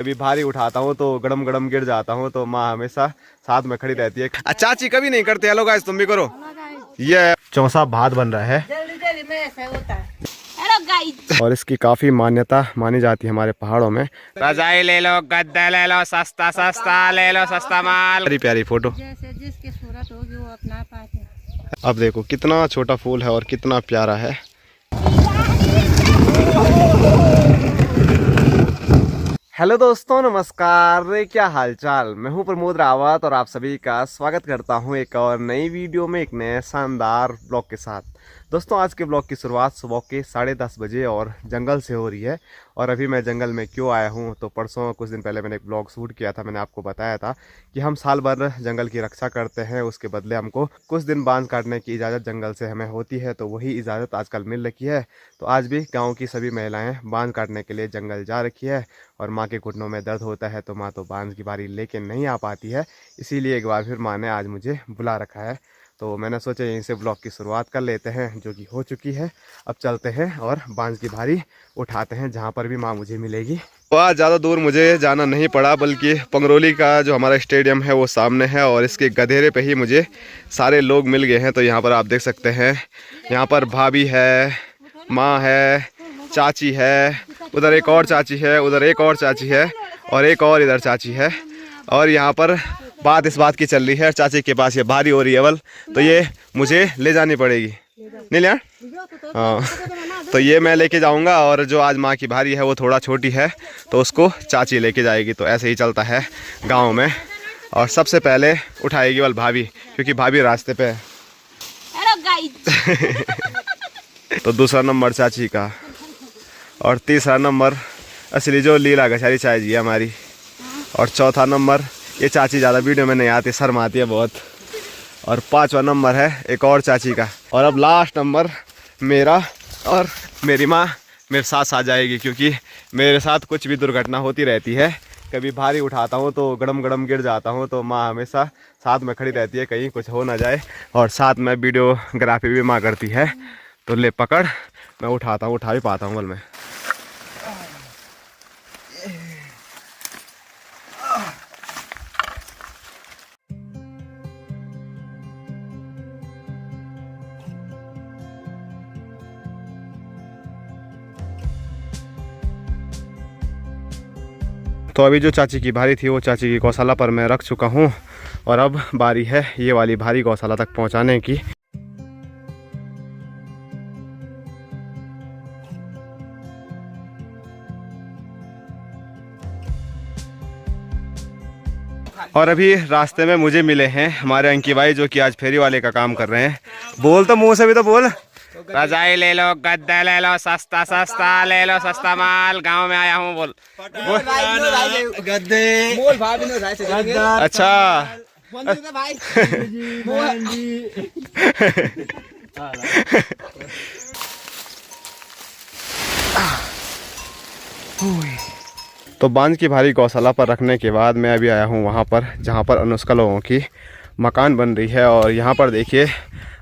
कभी भारी उठाता हूँ तो गड़म गड़म गिर जाता हूँ, तो माँ हमेशा साथ में खड़ी रहती है। चाची कभी नहीं करते। हेलो गाइस, तुम भी करो। ये चौसा भात बन रहा है और इसकी काफी मान्यता मानी जाती है हमारे पहाड़ों में। रजाई ले लो, गद्दा ले लो, सस्ता सस्ता ले लो, सस्ता माल। प्यारी प्यारी फोटो, जैसे जिसकी सूरत होगी वो अपना पाते। अब देखो कितना छोटा फूल है और कितना प्यारा है। हेलो दोस्तों, नमस्कार, क्या हालचाल। मैं हूं प्रमोद रावत और आप सभी का स्वागत करता हूं एक और नई वीडियो में, एक नए शानदार ब्लॉग के साथ। दोस्तों, आज के ब्लॉग की शुरुआत सुबह के 10:30 बजे और जंगल से हो रही है। और अभी मैं जंगल में क्यों आया हूं, तो परसों कुछ दिन पहले मैंने एक ब्लॉग शूट किया था। मैंने आपको बताया था कि हम साल भर जंगल की रक्षा करते हैं, उसके बदले हमको कुछ दिन बांस काटने की इजाज़त जंगल से हमें होती है। तो वही इजाज़त आजकल मिल रखी है। तो आज भी गाँव की सभी महिलाएँ बांस काटने के लिए जंगल जा रखी है। और माँ के घुटनों में दर्द होता है तो माँ तो बांस की बारी लेके नहीं आ पाती है, इसीलिए एक बार फिर माँ ने आज मुझे बुला रखा है। तो मैंने सोचा यहीं से ब्लॉग की शुरुआत कर लेते हैं, जो कि हो चुकी है। अब चलते हैं और बांस की भारी उठाते हैं जहाँ पर भी माँ मुझे मिलेगी। तो आज ज़्यादा दूर मुझे जाना नहीं पड़ा, बल्कि पंगरोली का जो हमारा स्टेडियम है वो सामने है और इसके गधेरे पे ही मुझे सारे लोग मिल गए हैं। तो यहाँ पर आप देख सकते हैं, यहाँ पर भाभी है, माँ है, चाची है, उधर एक और चाची है, उधर एक और चाची है और एक और इधर चाची है। और यहाँ पर बात इस बात की चल रही है, चाची के पास ये भारी हो रही है बल, तो ये मुझे ले जानी पड़ेगी। नहीं लिया? हाँ, तो ये मैं लेके जाऊंगा। और जो आज माँ की भारी है वो थोड़ा छोटी है, तो उसको चाची लेके जाएगी। तो ऐसे ही चलता है गाँव में। और सबसे पहले उठाएगी बल भाभी, क्योंकि भाभी रास्ते पे है। तो दूसरा नंबर चाची का और तीसरा नंबर असली जो लीला गछारी चाय जी है हमारी। और चौथा नंबर ये चाची ज़्यादा वीडियो में नहीं आती, शर्माती है बहुत। और पांचवा नंबर है एक और चाची का। और अब लास्ट नंबर मेरा, और मेरी माँ मेरे साथ आ जाएगी, क्योंकि मेरे साथ कुछ भी दुर्घटना होती रहती है। कभी भारी उठाता हूँ तो गड़म गड़म गिर जाता हूँ, तो माँ हमेशा साथ में खड़ी रहती है, कहीं कुछ हो ना जाए। और साथ में वीडियोग्राफी भी माँ करती है। तो ले पकड़, मैं उठाता हूँ, उठा भी पाता हूँ बल मैं। तो अभी जो चाची की भारी थी वो चाची की गौशाला पर मैं रख चुका हूँ। और अब बारी है ये वाली भारी गौशाला तक पहुँचाने की। और अभी रास्ते में मुझे मिले हैं हमारे अंकी भाई, जो कि आज फेरी वाले का काम कर रहे हैं। बोल तो मुंह से भी तो बोल। रजाई ले लो, गद्दा ले लो, सस्ता सस्ता ले लो, सस्ता माल। गांव में आया हूँ, बोल गद्दे बोल भाभी। अच्छा तो बांस की भारी गौशाला पर रखने के बाद मैं अभी आया हूँ वहाँ पर जहाँ पर अनुष्का लोगों की मकान बन रही है। और यहाँ पर देखिए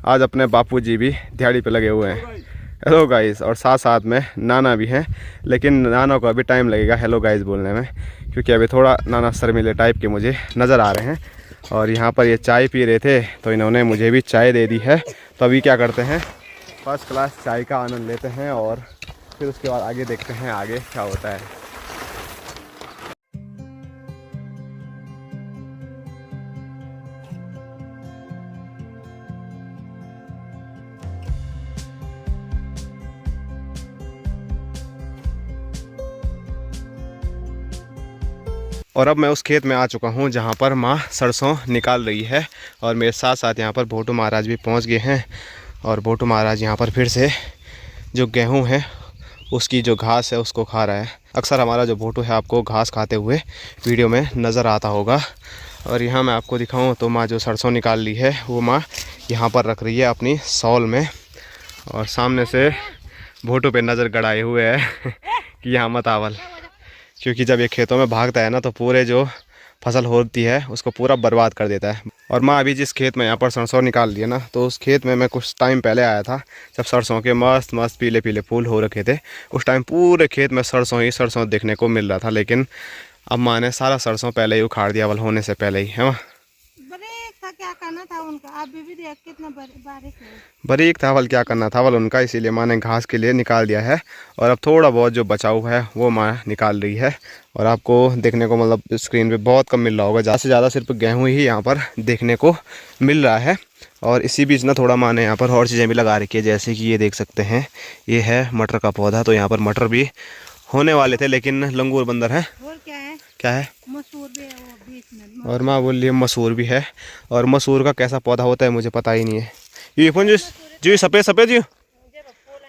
आज अपने बापूजी भी दिहाड़ी पे लगे हुए हैं। Hello guys. और साथ साथ में नाना भी हैं, लेकिन नाना को अभी टाइम लगेगा हेलो गाइस बोलने में, क्योंकि अभी थोड़ा नाना शर्मीले टाइप के मुझे नज़र आ रहे हैं। और यहाँ पर ये चाय पी रहे थे तो इन्होंने मुझे भी चाय दे दी है। तो अभी क्या करते हैं, फर्स्ट क्लास चाय का आनंद लेते हैं और फिर उसके बाद आगे देखते हैं आगे क्या होता है। और अब मैं उस खेत में आ चुका हूँ जहाँ पर माँ सरसों निकाल रही है। और मेरे साथ साथ यहाँ पर भोटू महाराज भी पहुँच गए हैं। और भोटू महाराज यहाँ पर फिर से जो गेहूँ है उसकी जो घास है उसको खा रहा है। अक्सर हमारा जो भोटू है आपको घास खाते हुए वीडियो में नज़र आता होगा। और यहाँ मैं आपको दिखाऊँ तो माँ जो सरसों निकाल ली है वो माँ यहाँ पर रख रही है अपनी सौल में। और सामने से भोटू पे नज़र गड़ाए हुए है कि यहाँ मत आवल, क्योंकि जब ये खेतों में भागता है ना तो पूरे जो फसल होती है उसको पूरा बर्बाद कर देता है। और माँ अभी जिस खेत में यहाँ पर सरसों निकाल लिए ना, तो उस खेत में मैं कुछ टाइम पहले आया था जब सरसों के मस्त मस्त पीले पीले फूल हो रखे थे। उस टाइम पूरे खेत में सरसों ही सरसों देखने को मिल रहा था। लेकिन अब माँ ने सारा सरसों पहले ही उखाड़ दिया, वल होने से पहले ही, है माँ? बारीक था, क्या करना था उनका। आप भी देख कितना बारीक है। बारीक था, वल क्या करना था वल उनका, इसीलिए माँ ने घास के लिए निकाल दिया है। और अब थोड़ा बहुत जो बचाव है वो माँ निकाल रही है। और आपको देखने को मतलब स्क्रीन पे बहुत कम मिल रहा होगा, ज़्यादा से ज़्यादा सिर्फ गेहूँ ही यहाँ पर देखने को मिल रहा है। और इसी बीच ना थोड़ा माँ ने यहाँ पर और चीज़ें भी लगा रखी है, जैसे कि ये देख सकते हैं, ये है मटर का पौधा। तो यहाँ पर मटर भी होने वाले थे, लेकिन लंगूर बंदर है। और क्या है? क्या है? मसूर भी है वो बीच में। और माँ बोल रही है मसूर भी है। और मसूर का कैसा पौधा होता है मुझे पता ही नहीं है। ये फोन जी सफ़ेद सफ़ेद जी।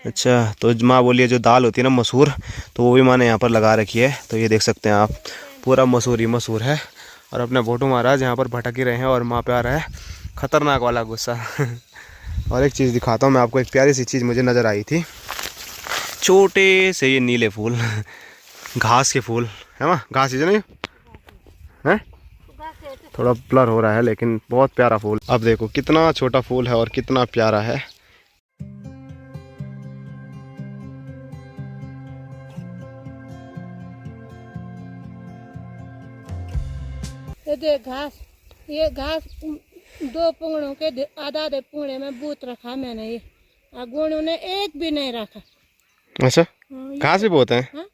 अच्छा, तो माँ बोली है जो दाल होती है ना मसूर, तो वो भी माँ ने यहाँ पर लगा रखी है। तो ये देख सकते हैं आप, पूरा मसूर ही मसूर है। और अपने भोटू महाराज यहाँ पर भटक ही रहे हैं और माँ पे आ रहा है खतरनाक वाला गुस्सा। और एक चीज़ दिखाता हूँ मैं आपको, एक प्यारी सी चीज़ मुझे नज़र आई थी। छोटे से ये नीले फूल, घास के फूल है माँ, घास ही नहीं है, थोड़ा ब्लर हो रहा है लेकिन बहुत प्यारा फूल। अब देखो कितना छोटा फूल है और कितना प्यारा है। ये देख घास, ये घास 2 पुंगड़ों के आधा आधे पुंगड़े में बूत रखा मैंने। ये गुणों ने एक भी नहीं रखा। अच्छा, हाँ, घास भी बोते हैं। हाँ?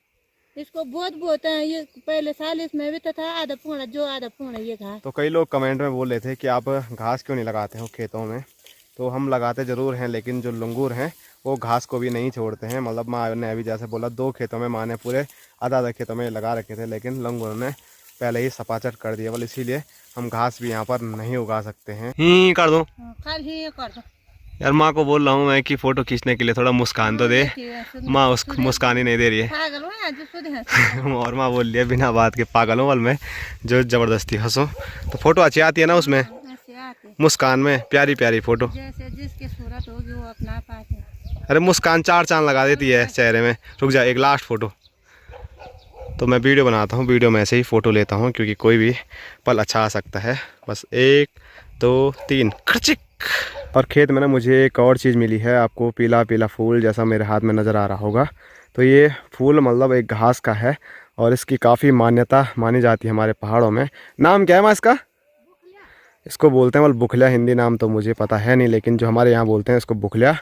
इसको बहुत बोते हैं। ये पहले साल इसमें भी तो था आधा पुंगड़ा, जो आधा पुंगड़ा ये घास। तो कई लोग कमेंट में बोल रहे थे कि आप घास क्यों नहीं लगाते हो खेतों में। तो हम लगाते ज़रूर हैं, लेकिन जो लंगूर हैं वो घास को भी नहीं छोड़ते हैं। मतलब माँ ने अभी जैसे बोला 2 खेतों में माँ ने पूरे आधा आधा खेतों में लगा रखे थे, लेकिन लंगूरों ने पहले ही सपाचट कर दिया। बोले इसीलिए हम घास भी यहाँ पर नहीं उगा सकते हैं। कर दो कल ही ये कर दो यार, माँ को बोल रहा हूँ मैं कि फ़ोटो खींचने के लिए थोड़ा मुस्कान तो दे। माँ उस मुस्कान ही नहीं दे रही है। पागल हूँ आज सुध। और माँ बोल रही है बिना बात के पागल हूँ, वाल में जो ज़बरदस्ती हंसो। तो फ़ोटो अच्छी आती है ना उसमें, ऐसे आते मुस्कान में प्यारी प्यारी फ़ोटो। जैसे जिसकी सूरत होगी वो अपना पाते हैं। अरे मुस्कान 4 चांद लगा देती है चेहरे में। रुक जा, एक लास्ट फ़ोटो। तो मैं वीडियो बनाता हूँ, वीडियो में ऐसे ही फ़ोटो लेता हूँ क्योंकि कोई भी पल अच्छा आ सकता है। बस 1 2 3 खचिक। और खेत में ना मुझे एक और चीज़ मिली है, आपको पीला पीला फूल जैसा मेरे हाथ में नज़र आ रहा होगा। तो ये फूल मतलब एक घास का है और इसकी काफ़ी मान्यता मानी जाती है हमारे पहाड़ों में। नाम क्या है माँ इसका? इसको बोलते हैं बुखलिया। हिंदी नाम तो मुझे पता है नहीं, लेकिन जो हमारे यहाँ बोलते हैं इसको बुखलिया,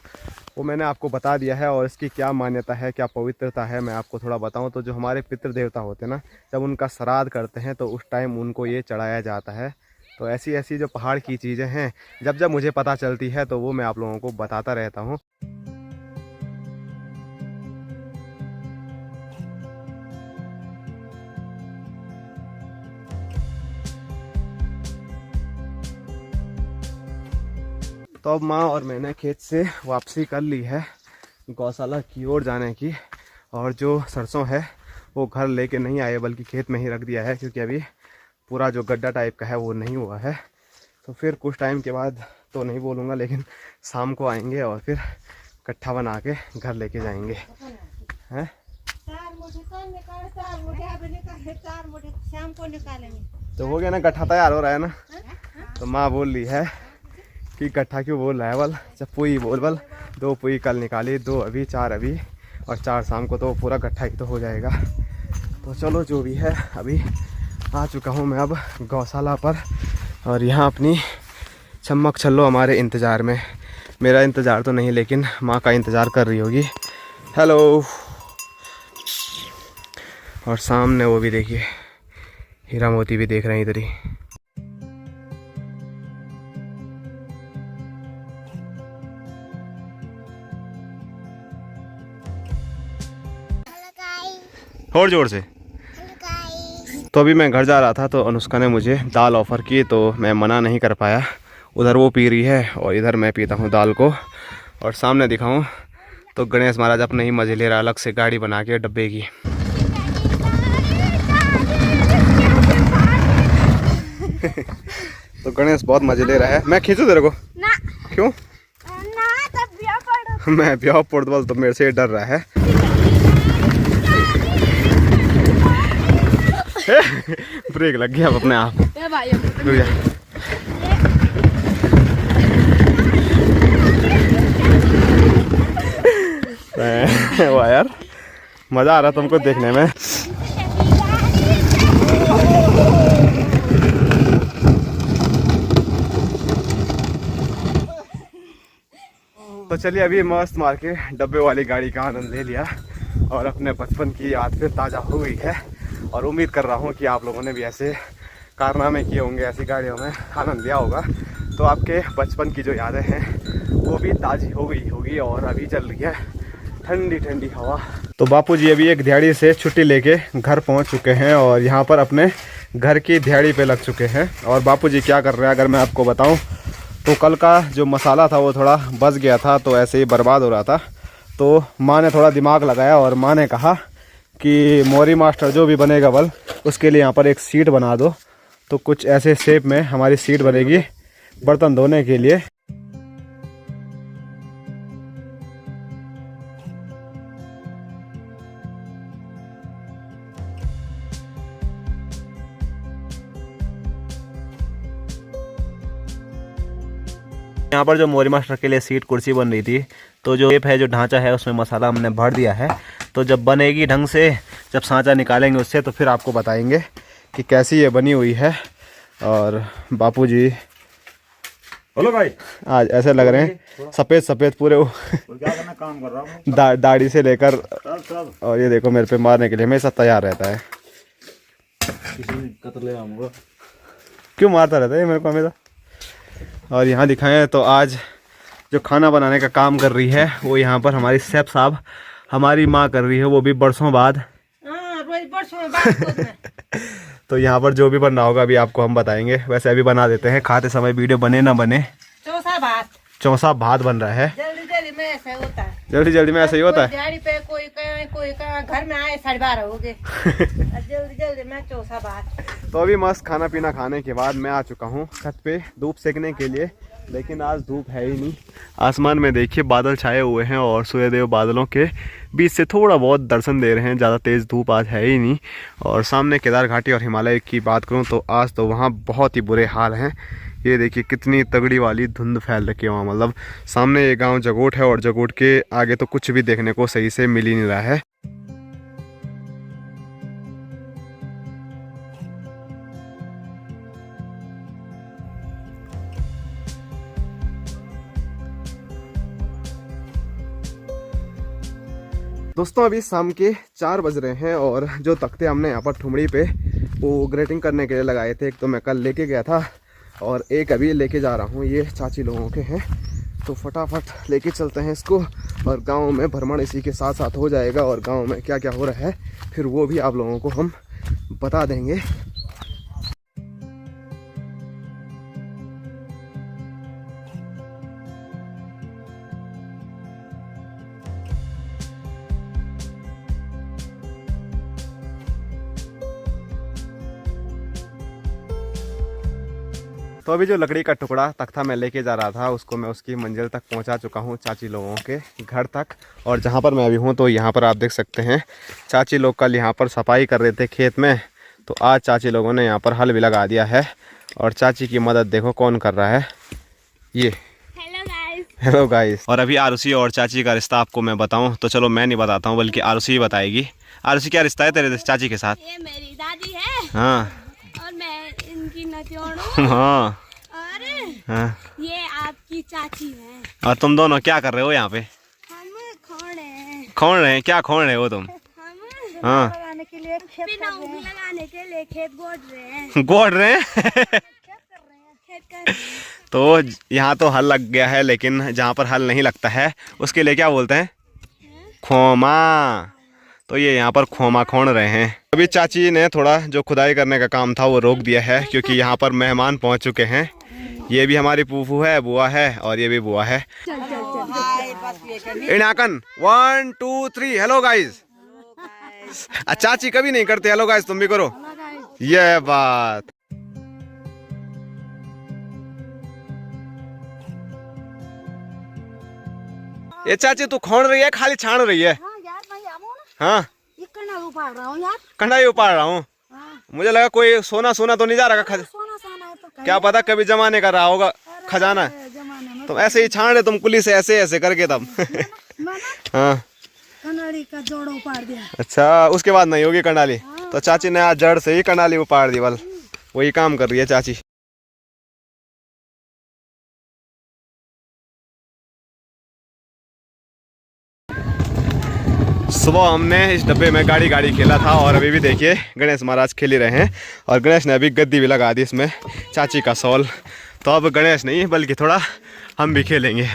वो मैंने आपको बता दिया है। और इसकी क्या मान्यता है, क्या पवित्रता है, मैं आपको थोड़ा बताऊं। तो जो हमारे पितृ देवता होते हैं ना, जब उनका श्राद्ध करते हैं तो उस टाइम उनको ये चढ़ाया जाता है। तो ऐसी ऐसी जो पहाड़ की चीज़ें हैं, जब जब मुझे पता चलती है तो वो मैं आप लोगों को बताता रहता हूँ। तो अब माँ और मैंने खेत से वापसी कर ली है गौशाला की ओर जाने की। और जो सरसों है वो घर लेके नहीं आए, बल्कि खेत में ही रख दिया है, क्योंकि अभी पूरा जो गड्ढा टाइप का है वो नहीं हुआ है। तो फिर कुछ टाइम के बाद तो नहीं बोलूँगा, लेकिन शाम को आएंगे और फिर कट्ठा बना के घर लेके जाएंगे। हैं? 4 मुठ्ठी कल निकाले, 4 मुठ्ठी अभी निकाले, 4 मुठ्ठी शाम को निकालेंगे। तो हो गया ना, कट्ठा तैयार हो रहा है ना। तो माँ बोल रही है कि कट्ठा क्यों बोल रहा है, बल जब पुई बोल बल 2 पुई कल निकाली, 2 अभी, 4 अभी और 4 शाम को, तो पूरा कट्ठा ही तो हो जाएगा। तो चलो जो भी है, अभी आ चुका हूँ मैं अब गौशाला पर। और यहाँ अपनी चम्मक छल्लो हमारे इंतज़ार में, मेरा इंतज़ार तो नहीं लेकिन माँ का इंतज़ार कर रही होगी। हेलो। और सामने वो भी देखिए, हीरा मोती भी देख रहे हैं इधर ही। और जोर से। तो अभी मैं घर जा रहा था तो अनुष्का ने मुझे दाल ऑफ़र की, तो मैं मना नहीं कर पाया। उधर वो पी रही है और इधर मैं पीता हूँ दाल को। और सामने दिखाऊं तो गणेश महाराज अपने ही मज़े ले रहा, अलग से गाड़ी बना के डब्बे की। तो गणेश बहुत मज़े ले रहा है। मैं खींचूं तेरे को ना? क्यों ना? तब ब्याह पड़ मैं ब्याह पड़ तो मेरे से डर रहा है। ब्रेक लग गया अब अपने आप। वाह यार, मज़ा आ रहा तुमको देखने में। तो चलिए अभी मस्त मार के डब्बे वाली गाड़ी का आनंद ले लिया और अपने बचपन की याद फिर ताज़ा हो गई है। और उम्मीद कर रहा हूँ कि आप लोगों ने भी ऐसे कारनामे किए होंगे, ऐसी गाड़ियों में आनंद लिया होगा, तो आपके बचपन की जो यादें हैं वो भी ताज़ी हो गई होगी। और अभी चल रही है ठंडी ठंडी हवा। तो बापूजी अभी एक दिहाड़ी से छुट्टी लेके घर पहुंच चुके हैं और यहाँ पर अपने घर की दिहाड़ी पे लग चुके हैं। और बापूजी क्या कर रहे हैं अगर मैं आपको बताऊं तो कल का जो मसाला था वो थोड़ा बच गया था, तो ऐसे ही बर्बाद हो रहा था। तो माँ ने थोड़ा दिमाग लगाया और माँ ने कहा कि मोरी मास्टर जो भी बनेगा बल उसके लिए यहाँ पर एक सीट बना दो। तो कुछ ऐसे शेप में हमारी सीट बनेगी बर्तन धोने के लिए। यहाँ पर जो मोरी मास्टर के लिए सीट कुर्सी बन रही थी, तो जो शेप है, जो ढांचा है, उसमें मसाला हमने भर दिया है। तो जब बनेगी ढंग से, जब सांचा निकालेंगे उससे, तो फिर आपको बताएंगे कि कैसी ये बनी हुई है। और बापूजी बोलो भाई, आज ऐसे लग रहे हैं सफ़ेद सफ़ेद पूरे क्या करना, काम कर रहा हूँ दाढ़ी से लेकर। सब और ये देखो मेरे पे मारने के लिए हमेशा तैयार रहता है। किसी कतर ले आऊँगा। क्यों मारता रहता है ये मेरे को हमेशा। और यहाँ दिखाएं तो आज जो खाना बनाने का काम कर रही है वो यहाँ पर हमारी शेफ साहब, हमारी माँ कर रही है, वो भी बरसों बाद। रोज बरसों बाद तो यहाँ पर जो भी बनना होगा अभी आपको हम बताएंगे। वैसे अभी बना देते हैं, खाते समय वीडियो बने ना बने। चौसा भात बन रहा है। जल्दी जल्दी में ऐसा होता है, जल्दी जल्दी में ऐसा ही होता है। दिहाड़ी पे कोई कहाँ घर में आए 12:30 हो गए। जल्दी जल्दी में चौसा भात। तो अभी मस्त खाना पीना खाने के बाद मैं आ चुका हूँ छत पे धूप सेकने के लिए, लेकिन आज धूप है ही नहीं। आसमान में देखिए बादल छाए हुए हैं और सूर्यदेव बादलों के बीच से थोड़ा बहुत दर्शन दे रहे हैं। ज़्यादा तेज़ धूप आज है ही नहीं। और सामने केदार घाटी और हिमालय की बात करूँ तो आज तो वहाँ बहुत ही बुरे हाल हैं। ये देखिए कितनी तगड़ी वाली धुंध फैल रखी है वहाँ, मतलब सामने ये गांव जगोट है और जगोट के आगे तो कुछ भी देखने को सही से मिल ही नहीं रहा है। दोस्तों अभी शाम के 4 बज रहे हैं और जो तख्ते हमने यहाँ पर ठुमड़ी पे वो ग्रेटिंग करने के लिए लगाए थे, एक तो मैं कल लेके गया था और एक अभी लेके जा रहा हूँ। ये चाची लोगों के हैं, तो फटाफट लेके चलते हैं इसको। और गांव में भ्रमण इसी के साथ साथ हो जाएगा और गांव में क्या क्या हो रहा है फिर वो भी आप लोगों को हम बता देंगे। तो अभी जो लकड़ी का टुकड़ा तख्ता मैं लेके जा रहा था उसको मैं उसकी मंजिल तक पहुंचा चुका हूं, चाची लोगों के घर तक। और जहां पर मैं अभी हूं तो यहां पर आप देख सकते हैं चाची लोग कल यहां पर सफाई कर रहे थे खेत में, तो आज चाची लोगों ने यहां पर हल भी लगा दिया है। और चाची की मदद देखो कौन कर रहा है, ये। Hello guys. और अभी आरुषि और चाची का रिश्ता आपको मैं बताऊं तो चलो मैं नहीं बताता हूँ बल्कि आरुषि ही बताएगी। आरुषि क्या रिश्ता है तेरे चाची के साथ? ये मेरी दादी है। हाँ और मैं इनकी नचोड़ हूँ। हाँ और हाँ। ये आपकी चाची है। और तुम दोनों क्या कर रहे हो यहाँ पे? हम खोड़े हैं। खोड़ रहे हैं? क्या खोड़ रहे हो तुम? हम हाँ लगाने के लिए खेत गोड़ रहे हैं। गोड़ रहे हैं खेत कर तो यहाँ तो हल लग गया है, लेकिन जहाँ पर हल नहीं लगता है उसके लिए क्या बोलते हैं? खोमा। तो ये यहाँ पर खोमा खोड़ रहे हैं। अभी चाची ने थोड़ा जो खुदाई करने का काम था वो रोक दिया है क्योंकि यहाँ पर मेहमान पहुँच चुके हैं। ये भी हमारी फूफू है, बुआ है और ये भी बुआ है। इनाकन 1 2 3 हेलो गाइस। चाची कभी नहीं करते हेलो गाइस, तुम भी करो। ये बात। ये चाची तू खोड़ रही है खाली छान रही है? हाँ ये कंडा उपाड़ रहा हूँ यार। कंडाई उपाड़ रहा हूँ। मुझे लगा कोई सोना सोना तो नहीं जा रहा सोना साना है तो क्या पता कभी जमाने का रहा होगा खजाना। जमाने में तुम ऐसे ही छान रहे तुम कुली से ऐसे ऐसे करके तब। हाँ कनाड़ी का जोड़ उपाड़ दिया। अच्छा उसके बाद नहीं होगी कंडाली? तो चाची ने आज जड़ से ही कंडाली उपाड़ दी, बल वही काम कर रही है चाची। सुबह हमने इस डब्बे में गाड़ी खेला था और अभी भी देखिए गणेश महाराज खेल ही रहे हैं। और गणेश ने अभी गद्दी भी लगा दी इसमें, चाची का सॉल। तो अब गणेश नहीं बल्कि थोड़ा हम भी खेलेंगे।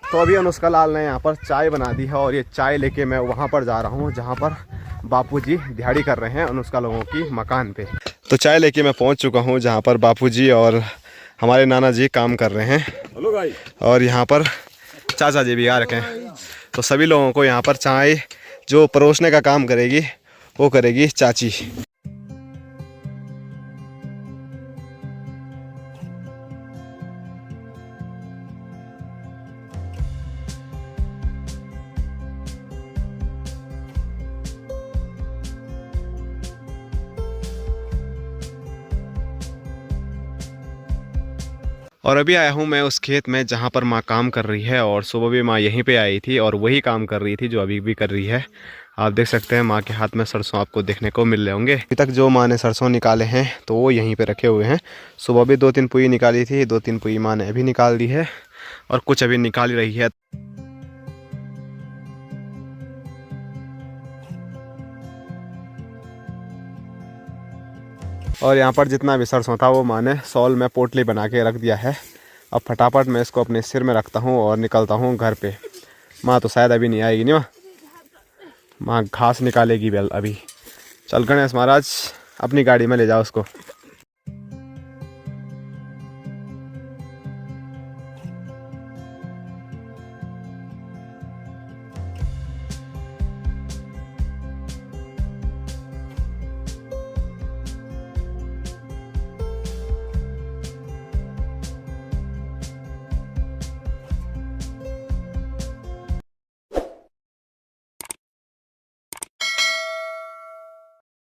तो अभी अनुष्का लाल ने यहाँ पर चाय बना दी है और ये चाय लेके मैं वहाँ पर जा रहा हूँ जहाँ पर बापूजी दिहाड़ी कर रहे हैं अनुष्का लोगों की मकान पे। तो चाय लेके मैं पहुँच चुका हूँ जहाँ पर बापूजी और हमारे नाना जी काम कर रहे हैं। Hello guys. और यहाँ पर चाचा जी भी आ रखे हैं। तो सभी लोगों को यहाँ पर चाय जो परोसने का काम करेगी वो करेगी चाची। और अभी आया हूँ मैं उस खेत में जहाँ पर माँ काम कर रही है और सुबह भी माँ यहीं पे आई थी और वही काम कर रही थी जो अभी भी कर रही है। आप देख सकते हैं माँ के हाथ में सरसों आपको देखने को मिल रहे होंगे। अभी तक जो माँ ने सरसों निकाले हैं तो वो यहीं पे रखे हुए हैं। सुबह भी 2-3 पुई निकाली थी, 2-3 पुई माँ ने अभी निकाल दी है और कुछ अभी निकाल रही है। और यहाँ पर जितना भी सरसों था वो माँ ने सॉल में पोटली बना के रख दिया है। अब फटाफट मैं इसको अपने सिर में रखता हूँ और निकलता हूँ घर पे। माँ तो शायद अभी नहीं आएगी, नहीं माँ घास निकालेगी बेल अभी। चल गणेश महाराज अपनी गाड़ी में ले जाओ उसको।